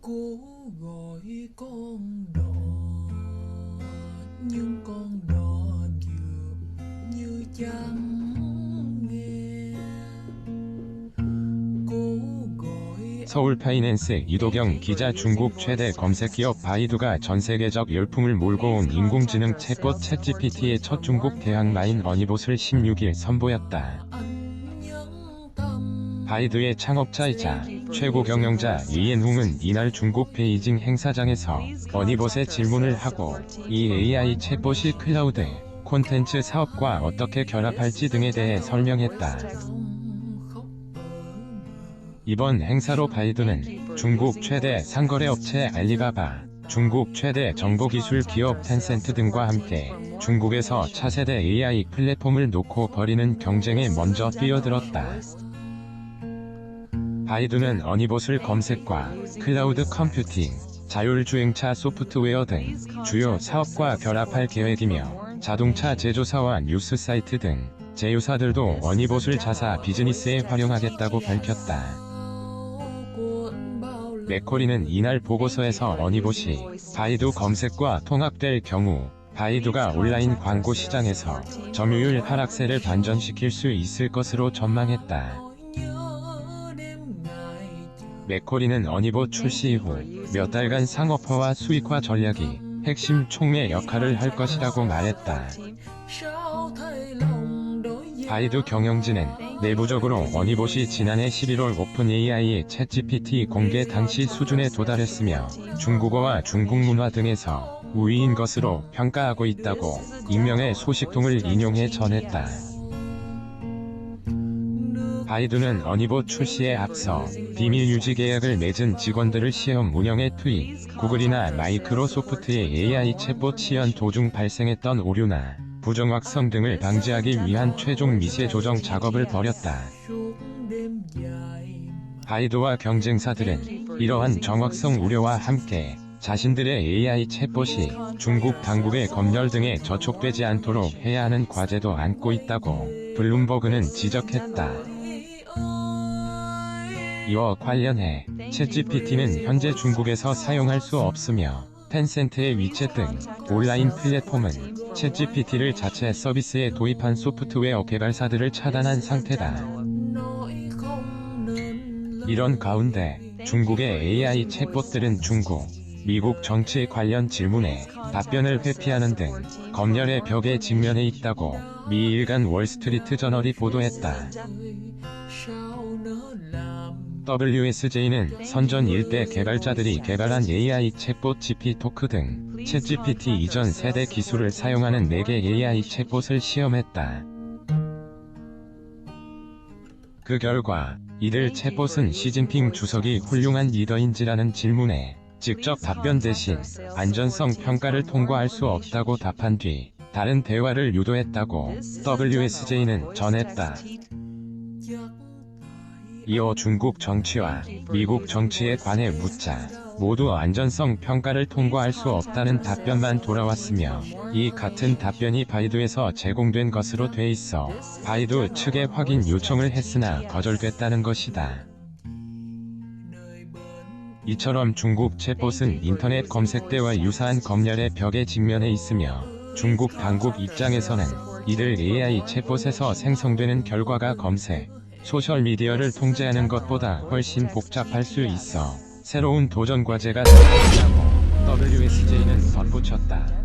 Cố gọi con đò nhưng con đò dường như chẳng nghe. cố gọi 서울 파이낸스 이도경 기자. 중국 최대 검색기업 바이두가 전세계적 열풍을 몰고 온 인공지능 챗봇 챗GPT의 첫 중국 대항 라인 어니봇을 16일 선보였다. 바이두의 창업자이자 최고 경영자 리앤홍은 이날 중국 베이징 행사장에서 어니봇에 질문을 하고 이 AI 챗봇이 클라우드 콘텐츠 사업과 어떻게 결합할지 등에 대해 설명했다. 이번 행사로 바이두는 중국 최대 상거래 업체 알리바바, 중국 최대 정보기술 기업 텐센트 등과 함께 중국에서 차세대 AI 플랫폼을 놓고 벌이는 경쟁에 먼저 뛰어들었다. 바이두는 어니봇을 검색과 클라우드 컴퓨팅, 자율주행차 소프트웨어 등 주요 사업과 결합할 계획이며 자동차 제조사와 뉴스 사이트 등 제휴사들도 어니봇을 자사 비즈니스에 활용하겠다고 밝혔다. 맥코리는 이날 보고서에서 어니봇이 바이두 검색과 통합될 경우 바이두가 온라인 광고 시장에서 점유율 하락세를 반전시킬 수 있을 것으로 전망했다. 맥코리는 어니봇 출시 이후 몇 달간 상업화와 수익화 전략이 핵심 촉매 역할을 할 것이라고 말했다. 바이두 경영진은 내부적으로 어니봇이 지난해 11월 오픈 AI의 챗GPT 공개 당시 수준에 도달했으며 중국어와 중국 문화 등에서 우위인 것으로 평가하고 있다고 익명의 소식통을 인용해 전했다. 바이두는 어니봇 출시에 앞서 비밀 유지 계약을 맺은 직원들을 시험 운영에 투입, 구글이나 마이크로소프트의 AI 챗봇 시연 도중 발생했던 오류나 부정확성 등을 방지하기 위한 최종 미세 조정 작업을 벌였다. 바이두와 경쟁사들은 이러한 정확성 우려와 함께 자신들의 AI 챗봇이 중국 당국의 검열 등에 저촉되지 않도록 해야 하는 과제도 안고 있다고 블룸버그는 지적했다. 이와 관련해 챗GPT는 현재 중국에서 사용할 수 없으며 텐센트의 위챗 등 온라인 플랫폼은 챗GPT를 자체 서비스에 도입한 소프트웨어 개발사들을 차단한 상태다. 이런 가운데 중국의 AI 챗봇들은 중국, 미국 정치 관련 질문에 답변을 회피하는 등 검열의 벽에 직면해 있다고 미 일간 월스트리트 저널이 보도했다. WSJ는 선전 일대 개발자들이 개발한 AI 챗봇 GP토크 등 챗GPT 이전 세대 기술을 사용하는 4개 AI 챗봇을 시험했다. 그 결과 이들 챗봇은 시진핑 주석이 훌륭한 리더인지라는 질문에 직접 답변 대신 안전성 평가를 통과할 수 없다고 답한 뒤 다른 대화를 유도했다고 WSJ는 전했다. 이어 중국 정치와 미국 정치에 관해 묻자 모두 안전성 평가를 통과할 수 없다는 답변만 돌아왔으며 이 같은 답변이 바이두에서 제공된 것으로 돼 있어 바이두 측에 확인 요청을 했으나 거절됐다는 것이다. 이처럼 중국 챗봇은 인터넷 검색대와 유사한 검열의 벽에 직면해 있으며 중국 당국 입장에서는 이들 AI 챗봇에서 생성되는 결과가 검색, 소셜미디어를 통제하는 것보다 훨씬 복잡할 수 있어 새로운 도전 과제가 되고 있다고 WSJ는 덧붙였다.